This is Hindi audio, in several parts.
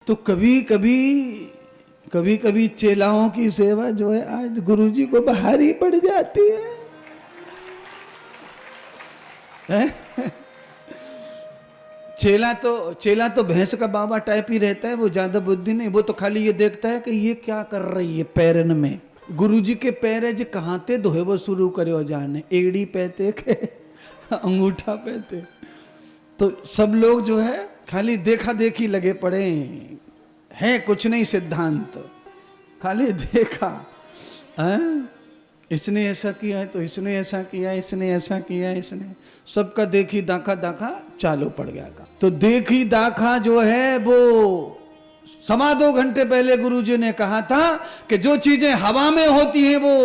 तो कभी कभी चेलाओं की सेवा जो है आज गुरुजी को भारी पड़ जाती है, हैं? चेला तो भैंस का बाबा टाइप ही रहता है, वो ज्यादा बुद्धि नहीं, वो तो खाली ये देखता है कि ये क्या कर रही है पैरन में। गुरुजी के पैर जो कहाँ ते धोए वो शुरू करो जाने, एड़ी पहते के अंगूठा पहते। तो सब लोग जो है खाली देखा देखी लगे पड़े है, कुछ नहीं सिद्धांत, खाली देखा है? इसने ऐसा किया है तो इसने ऐसा किया, इसने ऐसा किया, इसने सबका देखी दाखा दाखा चालू पड़ गया का। तो देखी दाखा जो है वो 1.25 घंटे पहले गुरुजी ने कहा था कि जो चीजें हवा में होती हैं वो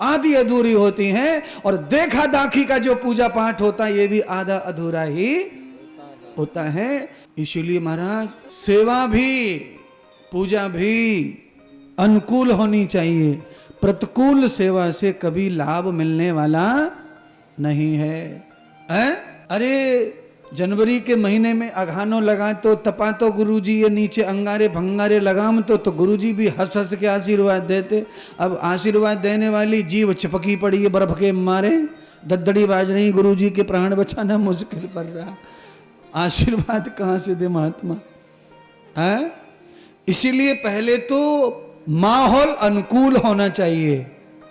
आधी अधूरी होती हैं, और देखा दाखी का जो पूजा पाठ होता है ये भी आधा अधूरा ही होता है। इसीलिए महाराज सेवा भी पूजा भी अनुकूल होनी चाहिए, प्रतिकूल सेवा से कभी लाभ मिलने वाला नहीं है। अरे जनवरी के महीने में अघानो लगा तो तपा तो गुरुजी ये नीचे अंगारे भंगारे लगाम तो गुरुजी भी हंस हंस के आशीर्वाद देते। अब आशीर्वाद देने वाली जीव चिपकी पड़ी है बर्फ के मारे, दद्दड़ी बाज रही, गुरुजी के प्राण बचाना मुश्किल पड़ रहा, आशीर्वाद कहाँ से दे महात्मा है? इसीलिए पहले तो माहौल अनुकूल होना चाहिए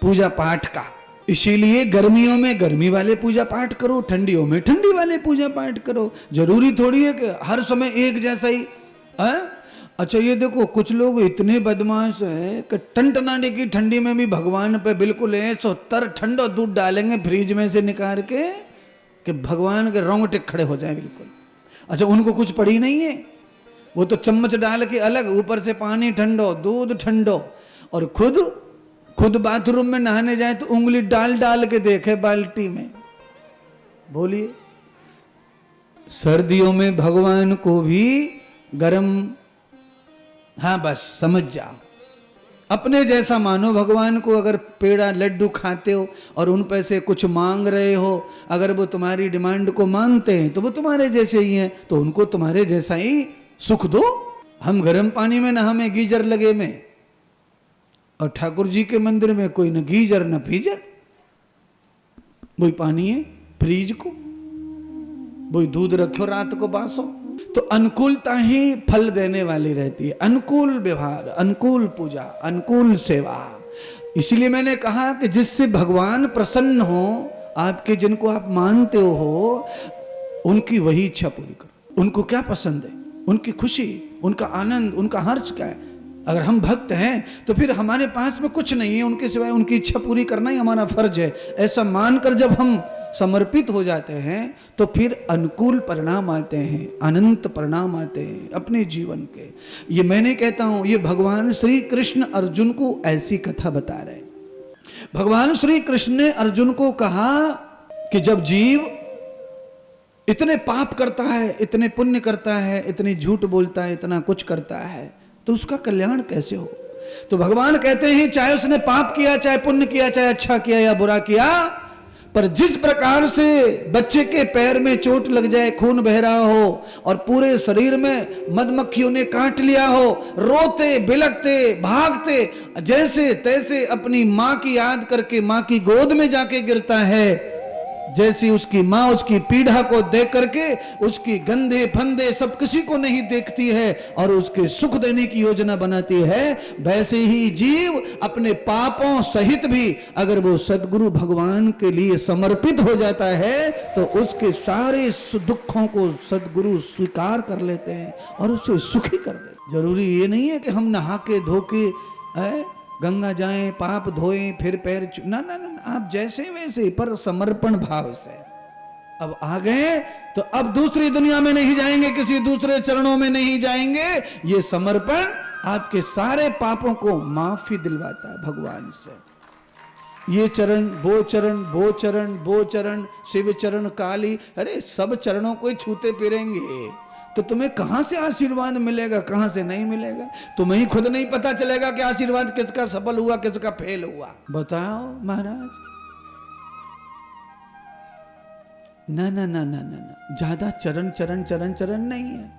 पूजा पाठ का। इसीलिए गर्मियों में गर्मी वाले पूजा पाठ करो, ठंडियों में ठंडी वाले पूजा पाठ करो। जरूरी थोड़ी है कि हर समय एक जैसा ही है। अच्छा ये देखो कुछ लोग इतने बदमाश है कि टनटनाने की ठंडी में भी भगवान पे बिल्कुल 170 ठंडा दूध डालेंगे फ्रिज में से निकाल के कि भगवान के रोंगटे खड़े हो जाए बिल्कुल। अच्छा उनको कुछ पड़ी नहीं है, वो तो चम्मच डाल के अलग, ऊपर से पानी ठंडो दूध ठंडो, और खुद बाथरूम में नहाने जाए तो उंगली डाल डाल के देखे बाल्टी में। बोलिए सर्दियों में भगवान को भी गर्म, हाँ बस समझ जाओ, अपने जैसा मानो भगवान को। अगर पेड़ा लड्डू खाते हो और उन पैसे कुछ मांग रहे हो, अगर वो तुम्हारी डिमांड को मानते हैं तो वो तुम्हारे जैसे ही हैं, तो उनको तुम्हारे जैसा ही सुख दो। हम गर्म पानी में ना हमें गीजर लगे में, और ठाकुर जी के मंदिर में कोई न गीजर न फीजर, वही पानी है फ्रीज को, वही दूध रखो रात को बासो। तो अनुकूलता ही फल देने वाली रहती है, अनुकूल व्यवहार, अनुकूल पूजा, अनुकूल सेवा। इसलिए मैंने कहा कि जिससे भगवान प्रसन्न हो, आपके जिनको आप मानते हो उनकी वही इच्छा पूरी करो। उनको क्या पसंद है, उनकी खुशी, उनका आनंद, उनका हर्ष क्या है। अगर हम भक्त हैं तो फिर हमारे पास में कुछ नहीं है उनके सिवाय, उनकी इच्छा पूरी करना ही हमारा फर्ज है। ऐसा मानकर जब हम समर्पित हो जाते हैं तो फिर अनुकूल परिणाम आते हैं, अनंत परिणाम आते हैं अपने जीवन के। ये मैं नहीं कहता हूं, ये भगवान श्री कृष्ण अर्जुन को ऐसी कथा बता रहे हैं। भगवान श्री कृष्ण ने अर्जुन को कहा कि जब जीव इतने पाप करता है, इतने पुण्य करता है, इतने झूठ बोलता है, इतना कुछ करता है, तो उसका कल्याण कैसे हो। तो भगवान कहते हैं चाहे उसने पाप किया, चाहे पुण्य किया, चाहे अच्छा किया या बुरा किया, पर जिस प्रकार से बच्चे के पैर में चोट लग जाए, खून बह रहा हो और पूरे शरीर में मधुमक्खियों ने काट लिया हो, रोते बिलखते भागते जैसे तैसे अपनी माँ की याद करके माँ की गोद में जाके गिरता है, जैसी उसकी माँ उसकी पीड़ा को देख करके उसकी गंदे फंदे सब किसी को नहीं देखती है और उसके सुख देने की योजना बनाती है, वैसे ही जीव अपने पापों सहित भी अगर वो सदगुरु भगवान के लिए समर्पित हो जाता है तो उसके सारे दुखों को सदगुरु स्वीकार कर लेते हैं और उसे सुखी कर देते। जरूरी ये नहीं है कि हम नहा के धो के गंगा जाएं, पाप धोएं, फिर पैर ना ना ना, आप जैसे वैसे पर समर्पण भाव से अब आ गए तो अब दूसरी दुनिया में नहीं जाएंगे, किसी दूसरे चरणों में नहीं जाएंगे। ये समर्पण आपके सारे पापों को माफी दिलवाता है भगवान से। ये चरण वो चरण वो चरण वो चरण, शिव चरण काली, अरे सब चरणों को ही छूते फिरेंगे तो तुम्हें कहां से आशीर्वाद मिलेगा, कहां से नहीं मिलेगा। तुम्हें ही खुद नहीं पता चलेगा कि आशीर्वाद किसका सफल हुआ किसका फेल हुआ। बताओ महाराज। ना ना ना ना ना ना, ज्यादा चरण चरण चरण चरण नहीं है,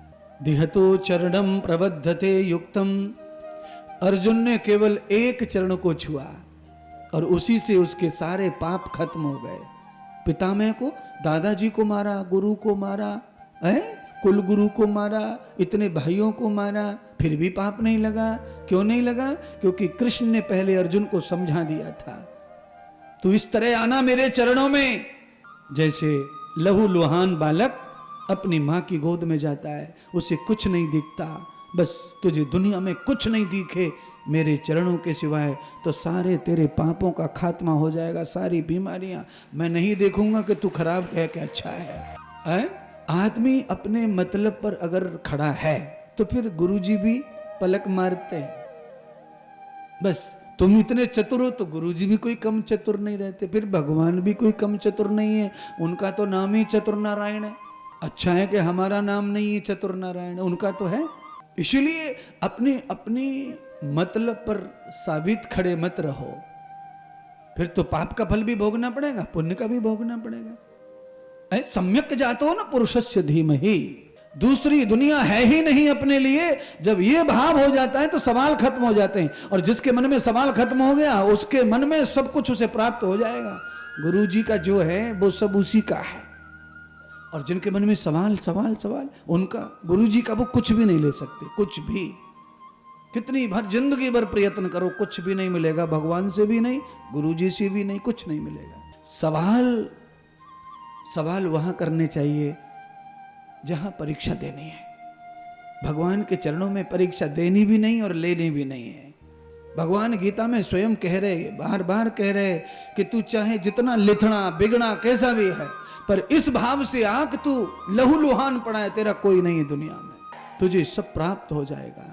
दिहतो चरणम प्रबद्धते युक्तम। अर्जुन ने केवल एक चरण को छुआ और उसी से उसके सारे पाप खत्म हो गए। पितामह को, दादाजी को मारा, गुरु को मारा, कुल गुरु को मारा, इतने भाइयों को मारा, फिर भी पाप नहीं लगा। क्यों नहीं लगा? क्योंकि कृष्ण ने पहले अर्जुन को समझा दिया था, तू इस तरह आना मेरे चरणों में। जैसे लहू लुहान बालक अपनी माँ की गोद में जाता है, उसे कुछ नहीं दिखता, बस तुझे दुनिया में कुछ नहीं दिखे मेरे चरणों के सिवाय, तो सारे तेरे पापों का खात्मा हो जाएगा, सारी बीमारियां। मैं नहीं देखूंगा कि तू खराब है कि अच्छा है? आदमी अपने मतलब पर अगर खड़ा है तो फिर गुरुजी भी पलक मारते हैं। बस तुम इतने चतुर हो तो गुरुजी भी कोई कम चतुर नहीं रहते, फिर भगवान भी कोई कम चतुर नहीं है। उनका तो नाम ही चतुर नारायण है। अच्छा है कि हमारा नाम नहीं है चतुर नारायण, उनका तो है। इसलिए अपने अपनी मतलब पर साबित खड़े मत रहो, फिर तो पाप का फल भी भोगना पड़ेगा, पुण्य का भी भोगना पड़ेगा। सम्यक जातो न पुरुषस्य धीमहि। दूसरी दुनिया है ही नहीं अपने लिए। जब ये भाव हो जाता है तो सवाल खत्म हो जाते हैं, और जिसके मन में सवाल खत्म हो गया उसके मन में सब कुछ उसे प्राप्त हो जाएगा। गुरु जी का जो है वो सब उसी का है, और जिनके मन में सवाल सवाल सवाल, उनका गुरु जी का वो कुछ भी नहीं ले सकते, कुछ भी। कितनी भर जिंदगी भर प्रयत्न करो, कुछ भी नहीं मिलेगा, भगवान से भी नहीं, गुरु जी से भी नहीं, कुछ नहीं मिलेगा। सवाल वहां करने चाहिए जहां परीक्षा देनी है। भगवान के चरणों में परीक्षा देनी भी नहीं और लेनी भी नहीं है। भगवान गीता में स्वयं कह रहे, बार बार कह रहे कि तू चाहे जितना लिथड़ा बिगड़ा कैसा भी है, पर इस भाव से आ कि तू लहू लुहान पड़ा है, तेरा कोई नहीं है दुनिया में, तुझे सब प्राप्त हो जाएगा।